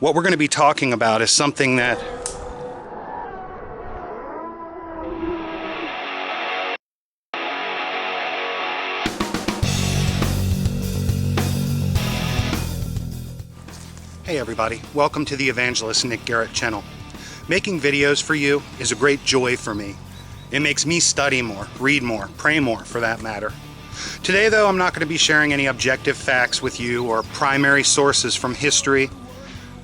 What we're going to be talking about is something that Hey everybody, welcome to the Evangelist Nick Garrett channel. Making videos for you is a great joy for me. It makes me study more, read more, pray more for that matter. Today though, I'm not going to be sharing any objective facts with you or primary sources from history.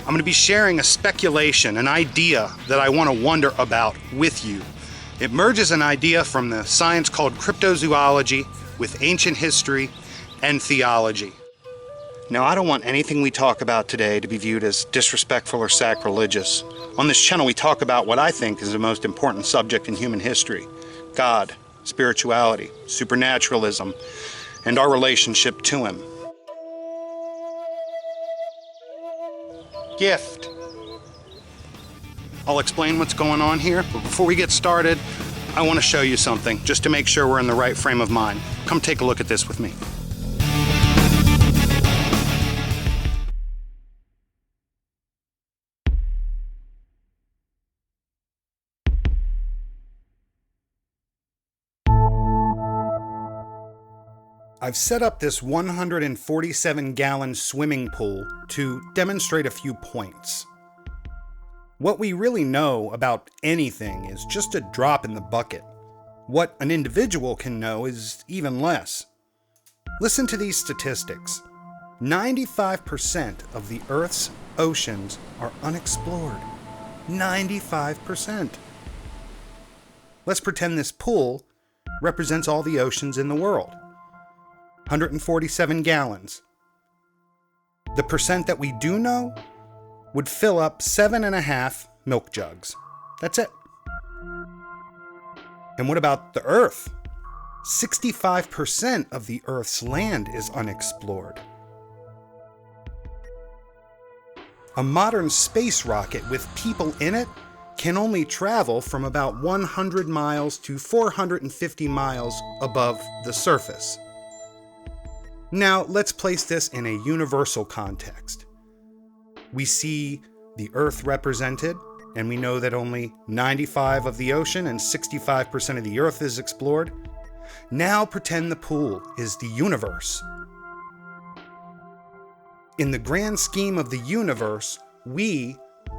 I'm going to be sharing a speculation, an idea that I want to wonder about with you. It merges an idea from the science called cryptozoology with ancient history and theology. Now, I don't want anything we talk about today to be viewed as disrespectful or sacrilegious. On this channel, we talk about what I think is the most important subject in human history: God, spirituality, supernaturalism, and our relationship to Him. Gift. I'll explain what's going on here, but before we get started, I want to show you something, just to make sure we're in the right frame of mind. Come take a look at this with me. I've set up this 147-gallon swimming pool to demonstrate a few points. What we really know about anything is just a drop in the bucket. What an individual can know is even less. Listen to these statistics. 95% of the Earth's oceans are unexplored. 95%. Let's pretend this pool represents all the oceans in the world. 147 gallons. The percent that we do know would fill up 7.5 milk jugs. That's it. And what about the Earth? 65% of the Earth's land is unexplored. A modern space rocket with people in it can only travel from about 100 miles to 450 miles above the surface. Now, let's place this in a universal context. We see the Earth represented, and we know that only 95% of the ocean and 65% of the Earth is explored. Now pretend the pool is the universe. In the grand scheme of the universe, we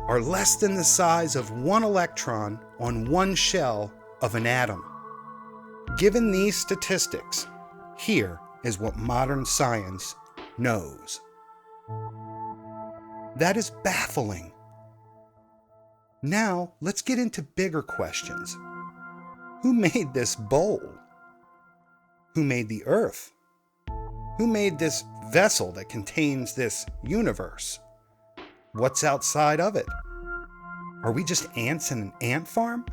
are less than the size of one electron on one shell of an atom. Given these statistics, here is what modern science knows. That is baffling. Now, let's get into bigger questions. Who made this bowl? Who made the Earth? Who made this vessel that contains this universe? What's outside of it? Are we just ants in an ant farm?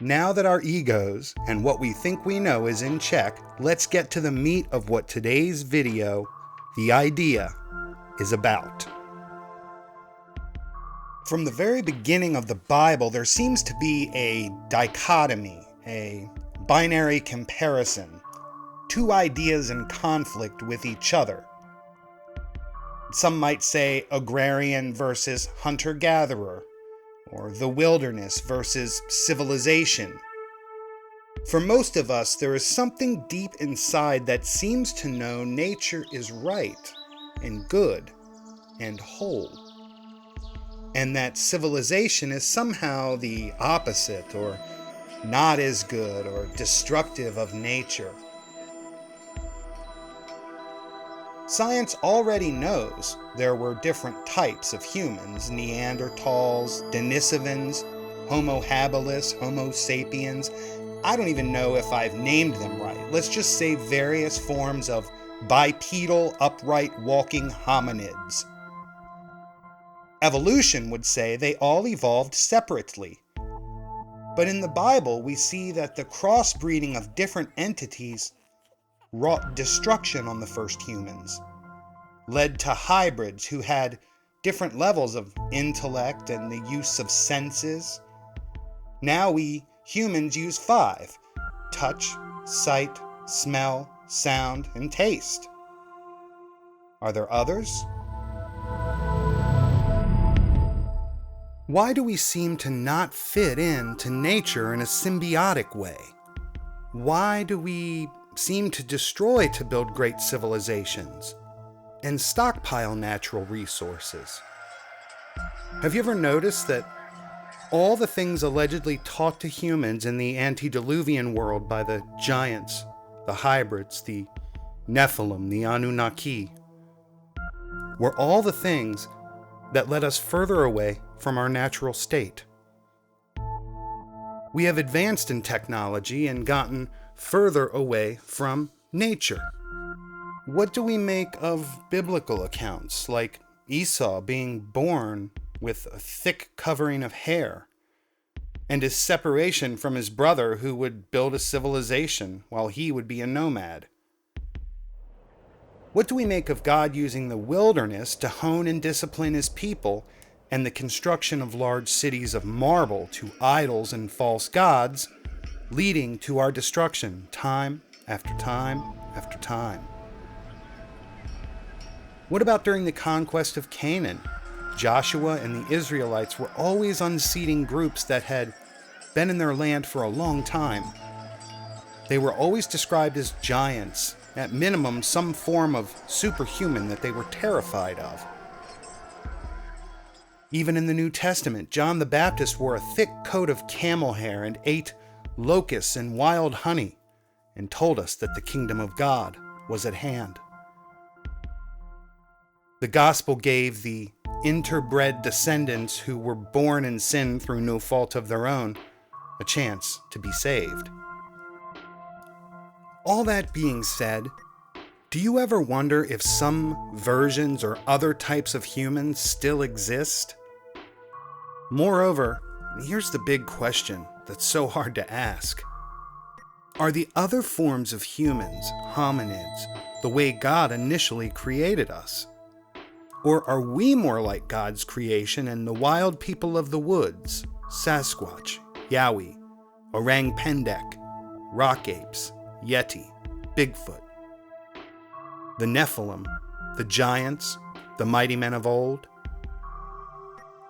Now that our egos and what we think we know is in check, let's get to the meat of what today's video, the idea, is about. From the very beginning of the Bible, there seems to be a dichotomy, a binary comparison, two ideas in conflict with each other. Some might say agrarian versus hunter-gatherer, or the wilderness versus civilization. For most of us, there is something deep inside that seems to know nature is right and good and whole, and that civilization is somehow the opposite or not as good or destructive of nature. Science already knows there were different types of humans: Neanderthals, Denisovans, Homo habilis, Homo sapiens. I don't even know if I've named them right. Let's just say various forms of bipedal, upright, walking hominids. Evolution would say they all evolved separately. But in the Bible, we see that the crossbreeding of different entities wrought destruction on the first humans, led to hybrids who had different levels of intellect and the use of senses. Now we humans use 5: touch, sight, smell, sound, and taste. Are there others? Why do we seem to not fit into nature in a symbiotic way? Why do we seem to destroy to build great civilizations and stockpile natural resources? Have you ever noticed that all the things allegedly taught to humans in the antediluvian world by the giants, the hybrids, the Nephilim, the Anunnaki, were all the things that led us further away from our natural state? We have advanced in technology and gotten further away from nature. What do we make of biblical accounts, like Esau being born with a thick covering of hair, and his separation from his brother who would build a civilization while he would be a nomad? What do we make of God using the wilderness to hone and discipline his people, and the construction of large cities of marble to idols and false gods, leading to our destruction time after time after time? What about during the conquest of Canaan? Joshua and the Israelites were always unseating groups that had been in their land for a long time. They were always described as giants, at minimum some form of superhuman that they were terrified of. Even in the New Testament, John the Baptist wore a thick coat of camel hair and ate locusts and wild honey, and told us that the kingdom of God was at hand. The gospel gave the interbred descendants who were born in sin through no fault of their own a chance to be saved. All that being said, do you ever wonder if some versions or other types of humans still exist? Moreover, here's the big question that's so hard to ask. Are the other forms of humans, hominids, the way God initially created us? Or are we more like God's creation and the wild people of the woods, Sasquatch, Yowie, Orang Pendek, rock apes, Yeti, Bigfoot? The Nephilim, the giants, the mighty men of old?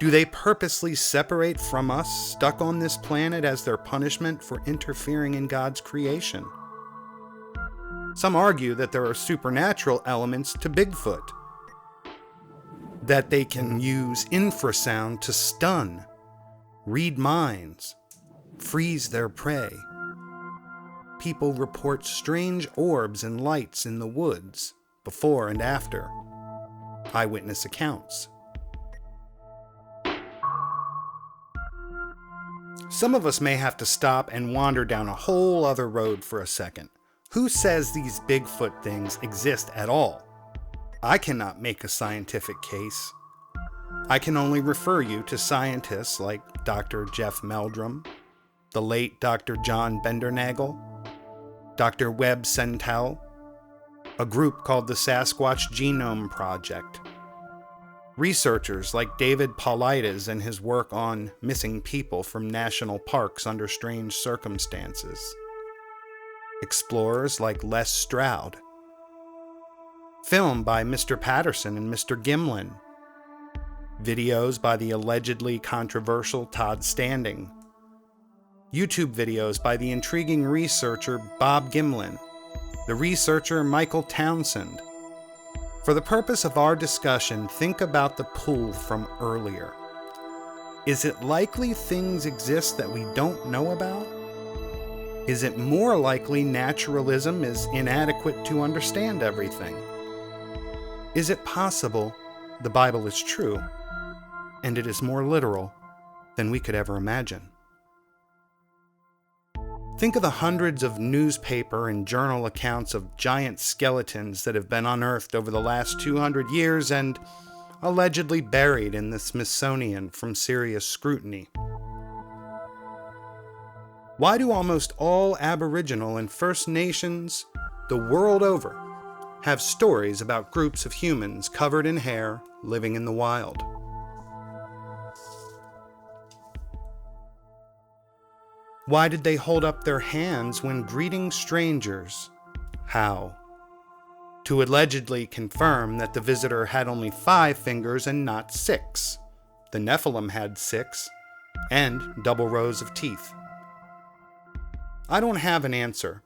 Do they purposely separate from us, stuck on this planet as their punishment for interfering in God's creation? Some argue that there are supernatural elements to Bigfoot, that they can use infrasound to stun, read minds, freeze their prey. People report strange orbs and lights in the woods before and after. Eyewitness accounts. Some of us may have to stop and wander down a whole other road for a second. Who says these Bigfoot things exist at all? I cannot make a scientific case. I can only refer you to scientists like Dr. Jeff Meldrum, the late Dr. John Bendernagle, Dr. Webb Sentel, a group called the Sasquatch Gnome Project, researchers like David Paulides and his work on missing people from national parks under strange circumstances, explorers like Les Stroud, film by Mr. Patterson and Mr. Gimlin, videos by the allegedly controversial Todd Standing, YouTube videos by the intriguing researcher Bob Gimlin, the researcher Michael Townsend. For the purpose of our discussion, think about the pull from earlier. Is it likely things exist that we don't know about? Is it more likely naturalism is inadequate to understand everything? Is it possible the Bible is true, and it is more literal than we could ever imagine? Think of the hundreds of newspaper and journal accounts of giant skeletons that have been unearthed over the last 200 years and allegedly buried in the Smithsonian from serious scrutiny. Why do almost all Aboriginal and First Nations the world over have stories about groups of humans covered in hair living in the wild? Why did they hold up their hands when greeting strangers? How? To allegedly confirm that the visitor had only 5 fingers and not 6, the Nephilim had 6, and double rows of teeth. I don't have an answer,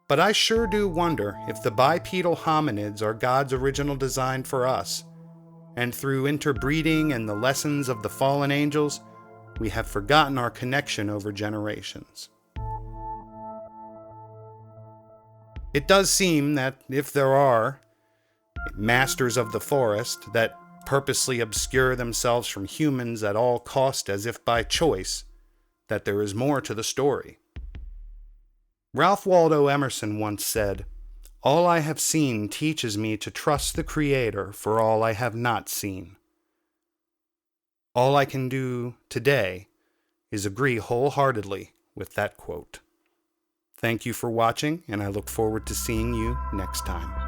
but I sure do wonder if the bipedal hominids are God's original design for us, and through interbreeding and the lessons of the fallen angels, we have forgotten our connection over generations. It does seem that if there are masters of the forest that purposely obscure themselves from humans at all cost as if by choice, that there is more to the story. Ralph Waldo Emerson once said, "All I have seen teaches me to trust the Creator for all I have not seen." All I can do today is agree wholeheartedly with that quote. Thank you for watching, and I look forward to seeing you next time.